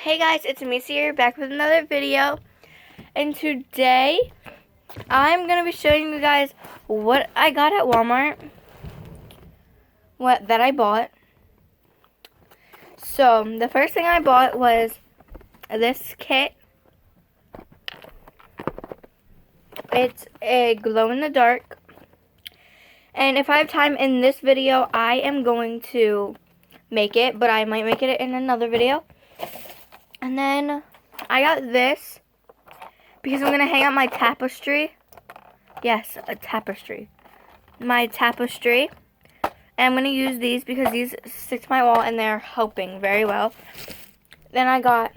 Hey guys, it's Missy here, back with another video. And today, I'm going to be showing you guys what I got at Walmart. What I bought. So, the first thing I bought was this kit. It's a glow-in-the-dark. And if I have time in this video, I am going to make it, but I might make it in another video. And then I got this because I'm going to hang out my tapestry. Yes, a tapestry. My tapestry. And I'm going to use these because these stick to my wall and they're helping very well. Then I got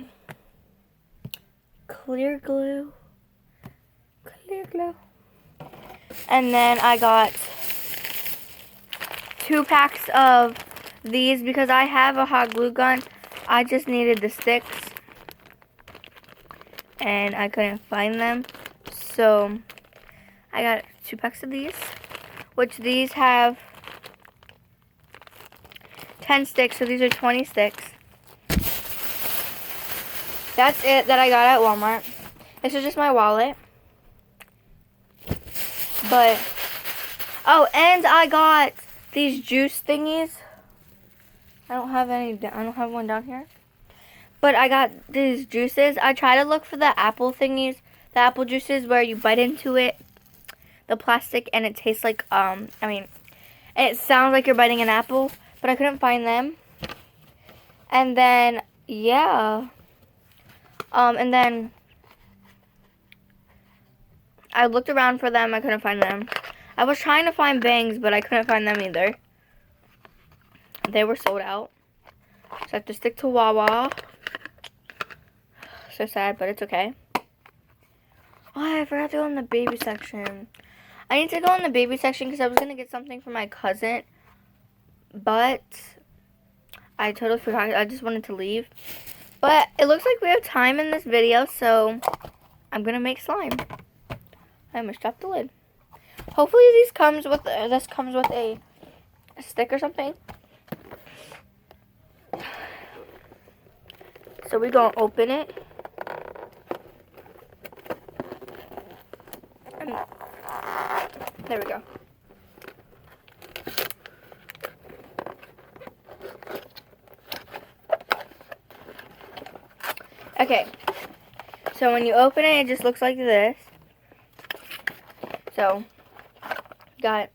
clear glue. And then I got 2 packs of these because I have a hot glue gun. I just needed the sticks. And I couldn't find them. So I got 2 packs of these. Which these have 10 sticks. So these are 20 sticks. That's it that I got at Walmart. This is just my wallet. But, oh, and I got these juice thingies. I don't have one down here. But I got these juices. I try to look for the apple thingies, the apple juices where you bite into it, the plastic, and it tastes like, it sounds like you're biting an apple, but I couldn't find them. And then, yeah. And then I looked around for them. I couldn't find them. I was trying to find bangs, but I couldn't find them either. They were sold out. So I have to stick to Wawa. So sad, but it's okay. Oh, I forgot to go in the baby section. I need to go in the baby section because I was going to get something for my cousin. But I totally forgot. I just wanted to leave. But it looks like we have time in this video, so I'm going to make slime. I'm going to strap the lid. Hopefully this comes with a stick or something. So we're going to open it. There we go. Okay. So when you open it, it just looks like this. So, got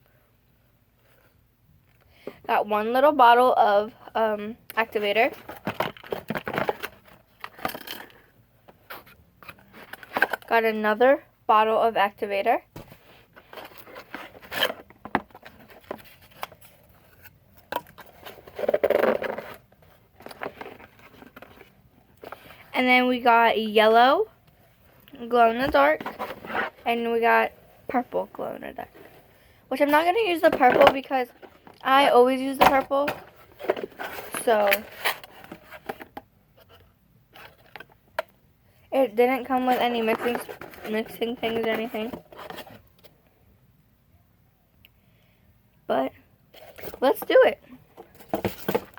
one little bottle of activator. Got another bottle of activator. And then we got yellow, glow in the dark, and we got purple, glow in the dark. Which I'm not going to use the purple because I always use the purple. So it didn't come with any mixing things or anything. But let's do it.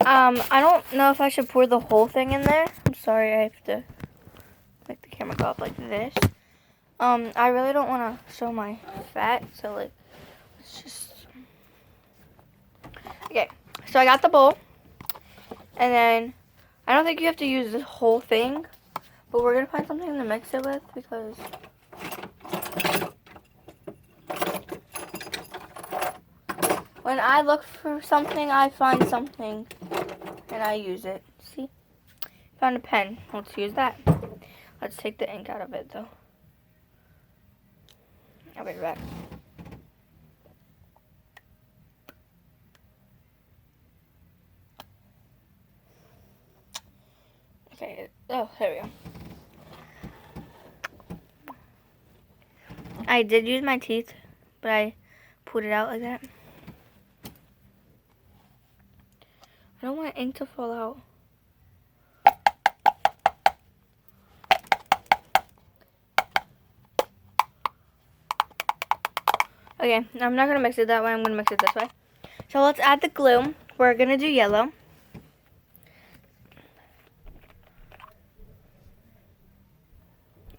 I don't know if I should pour the whole thing in there. I'm sorry, I have to make the camera go up like this. I really don't want to show my fat, so like, let's just. Okay, so I got the bowl, and then I don't think you have to use this whole thing, but we're gonna find something to mix it with because. When I look for something, I find something, and I use it. See? Found a pen. Let's use that. Let's take the ink out of it, though. I'll be right back. Okay. Oh, there we go. I did use my teeth, but I pulled it out like that. I don't want ink to fall out. Okay, I'm not going to mix it that way. I'm going to mix it this way. So let's add the glue. We're going to do yellow.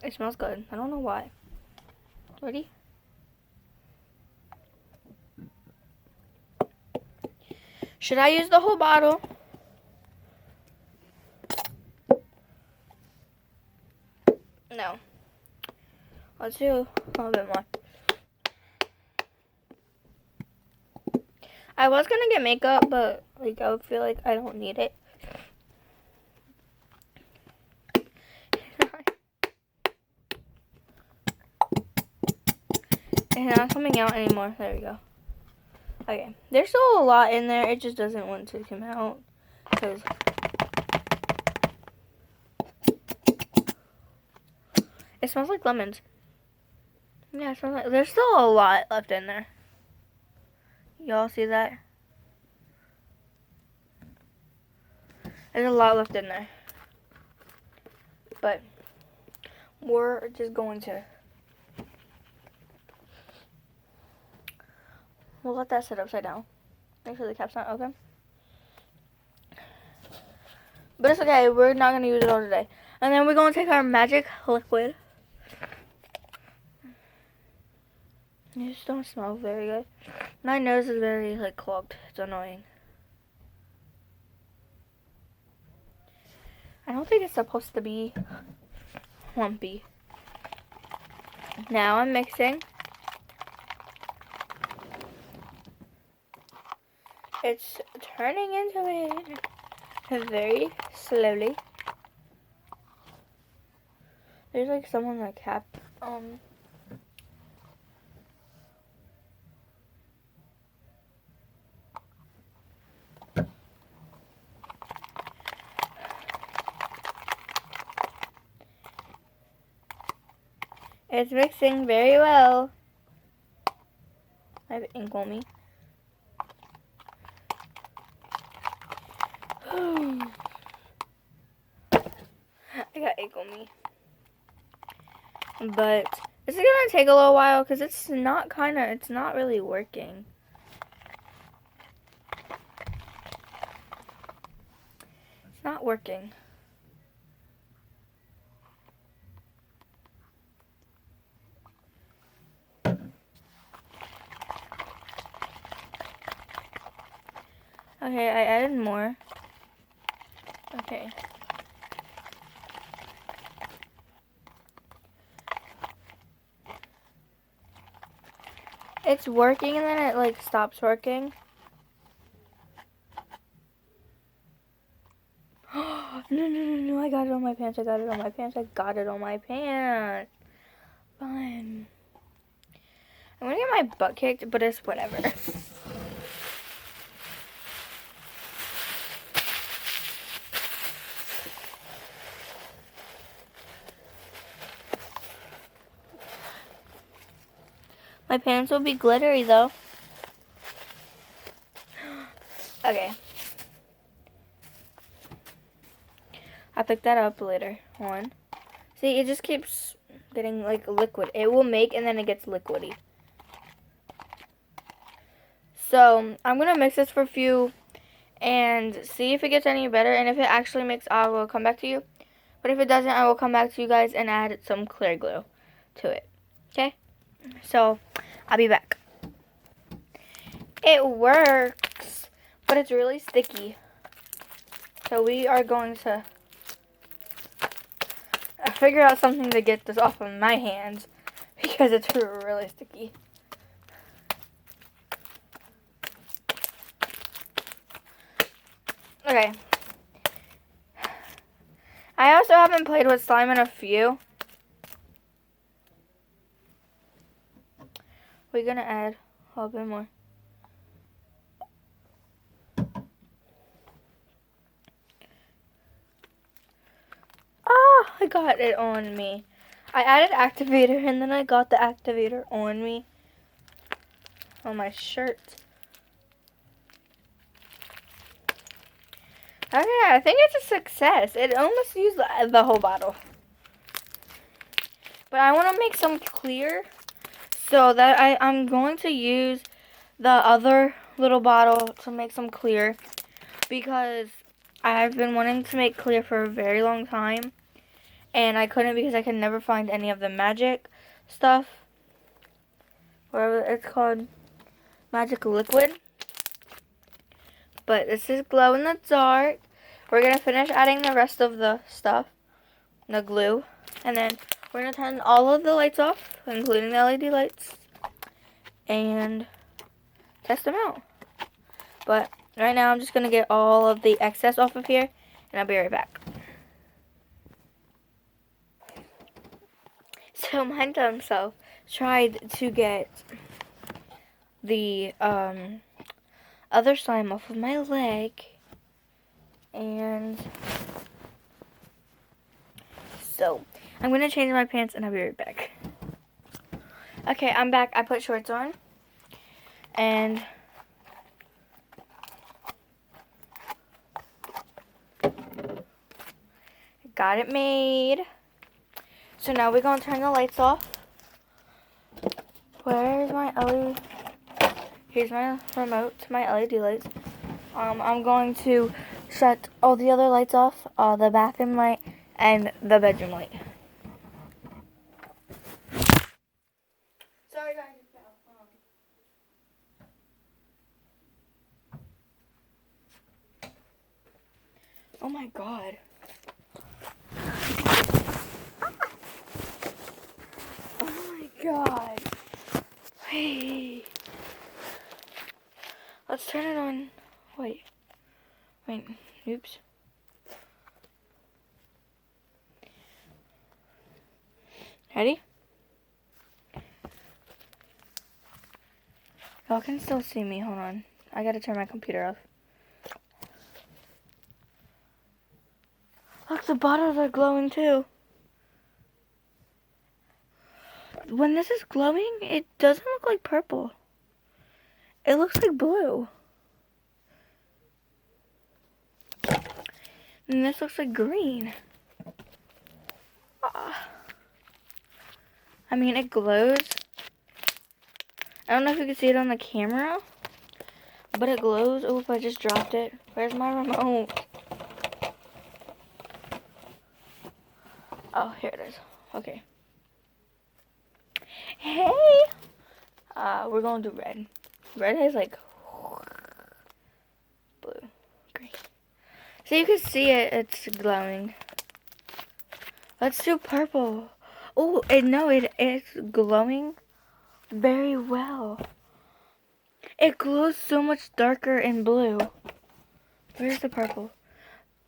It smells good. I don't know why. Ready? Should I use the whole bottle? No. Let's do a little bit more. I was gonna get makeup, but like I would feel like I don't need it. It's not coming out anymore. There we go. Okay. There's still a lot in there. It just doesn't want to come out. Because it smells like lemons. Yeah, it smells like... There's still a lot left in there. Y'all see that? There's a lot left in there. But we're just going to... We'll let that sit upside down. Make sure the cap's not open. But it's okay. We're not going to use it all today. And then we're going to take our magic liquid. It just don't smell very good. My nose is very, like, clogged. It's annoying. I don't think it's supposed to be lumpy. Now I'm mixing. It's turning into it very slowly. There's like someone like cap. It's mixing very well. I have ink on me. I got ink on me. But this is gonna take a little while because it's not really working. It's not working. Okay, I added more. Okay. It's working and then it like stops working. No, I got it on my pants. I got it on my pants. Fine. I'm gonna get my butt kicked, but it's whatever. My pants will be glittery though. Okay. I'll pick that up later on. See, it just keeps getting like liquid. It will make and then it gets liquidy. So I'm gonna mix this for a few and see if it gets any better. And if it actually makes, I will come back to you. But if it doesn't, I will come back to you guys and add some clear glue to it. Okay? So I'll be back. It works, but it's really sticky. So we are going to figure out something to get this off of my hands because it's really sticky. Okay. I also haven't played with slime in a few. We're gonna add a little bit more. Ah, I got it on me. I added activator and then I got the activator on me. On my shirt. Okay, I think it's a success. It almost used the whole bottle. But I want to make some clear. So that I'm going to use the other little bottle to make some clear. Because I've been wanting to make clear for a very long time. and I couldn't because I could never find any of the magic stuff, whatever it's called, magic liquid. But this is glow in the dark. We're going to finish adding the rest of the stuff, the glue, and then we're going to turn all of the lights off, including the LED lights, and test them out. But right now I'm just going to get all of the excess off of here, and I'll be right back. So my dumb self tried to get the other slime off of my leg, and so I'm going to change my pants and I'll be right back. Okay, I'm back. I put shorts on, and got it made. So now we're going to turn the lights off. Where's my LED? Here's my remote to my LED lights. I'm going to shut all the other lights off, the bathroom light and the bedroom light. Sorry guys. Oh my god. Oh my god. Hey. Let's turn it on. Wait. Oops. Ready? Y'all can still see me. Hold on. I gotta turn my computer off. Look, the bottles are glowing too. When this is glowing, it doesn't look like purple. It looks like blue. And this looks like green. I mean, it glows. I don't know if you can see it on the camera, but it glows. Oop, I just dropped it. Where's my remote? Oh, here it is. Okay. Hey! We're going to do red. Red is like blue, green. So you can see it, it's glowing. Let's do purple. Oh, it's glowing very well. It glows so much darker in blue. Where's the purple?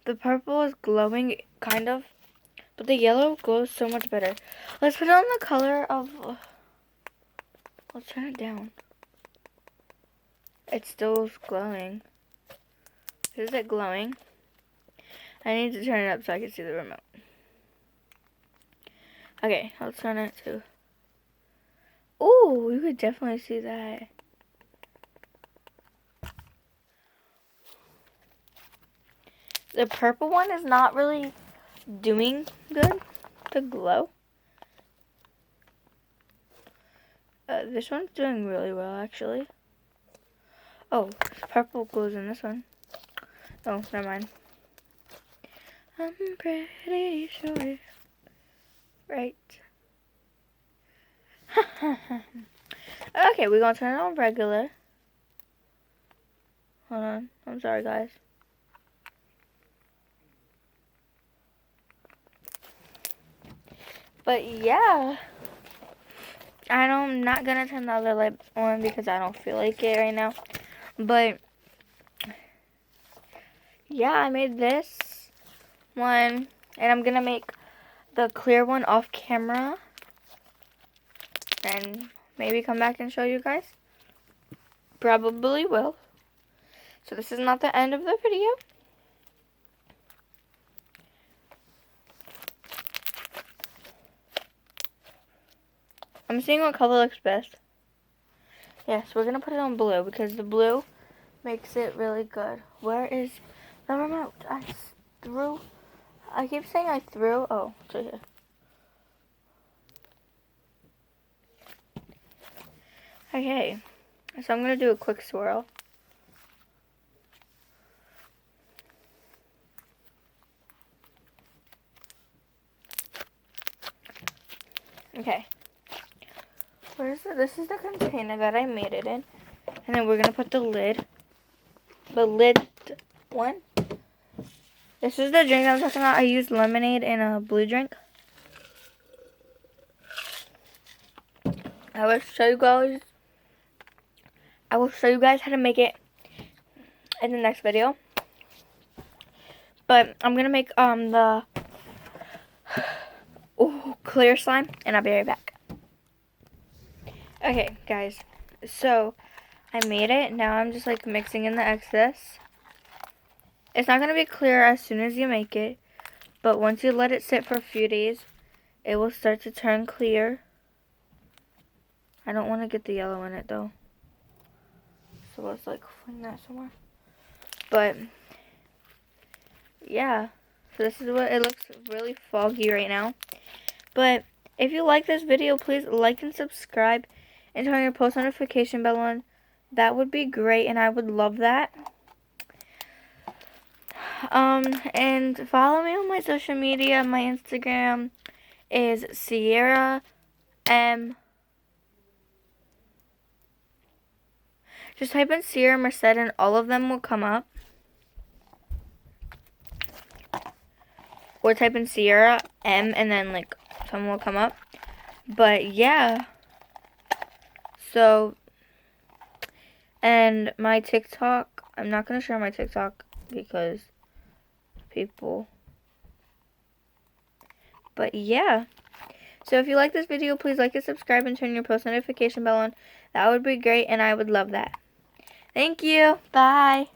The purple is glowing, kind of, but the yellow glows so much better. Let's put it on the color of... let's turn it down. It still is glowing. Is it glowing? I need to turn it up so I can see the remote. Okay, let's turn it to... ooh, you could definitely see that. The purple one is not really doing good to glow. This one's doing really well, actually. Oh, purple glows in this one. Oh, never mind. I'm pretty sure. Right. Okay, we're gonna turn it on regular. Hold on. I'm sorry, guys. But yeah. I'm not gonna turn the other light on because I don't feel like it right now. But yeah, I made this one, and I'm gonna make the clear one off camera and maybe come back and show you guys. Probably will. So this is not the end of the video. I'm seeing what color looks best. Yes, we're gonna put it on blue because the blue makes it really good. Where is the remote? I keep saying I threw. Oh, it's right here. Okay, so I'm gonna do a quick swirl. Okay. Where's the, this is the container that I made it in. And then we're going to put the lid one. This is the drink I'm talking about. I used lemonade in a blue drink. I will show you guys how to make it in the next video. But I'm going to make the clear slime, and I'll be right back. Okay, guys. So, I made it. Now I'm just like mixing in the excess. It's not going to be clear as soon as you make it, but once you let it sit for a few days, it will start to turn clear. I don't want to get the yellow in it though. So let's like fling that somewhere. But yeah, so this is what it looks really foggy right now. But if you like this video, please like and subscribe and turn your post notification bell on. That would be great, and I would love that. And follow me on my social media. My Instagram is Sierra M. Just type in Sierra Merced and all of them will come up. Or type in Sierra M and then like some will come up. But yeah. So, and my TikTok, I'm not going to share my TikTok because people. But yeah. So if you like this video, please like and subscribe and turn your post notification bell on. That would be great, and I would love that. Thank you. Bye.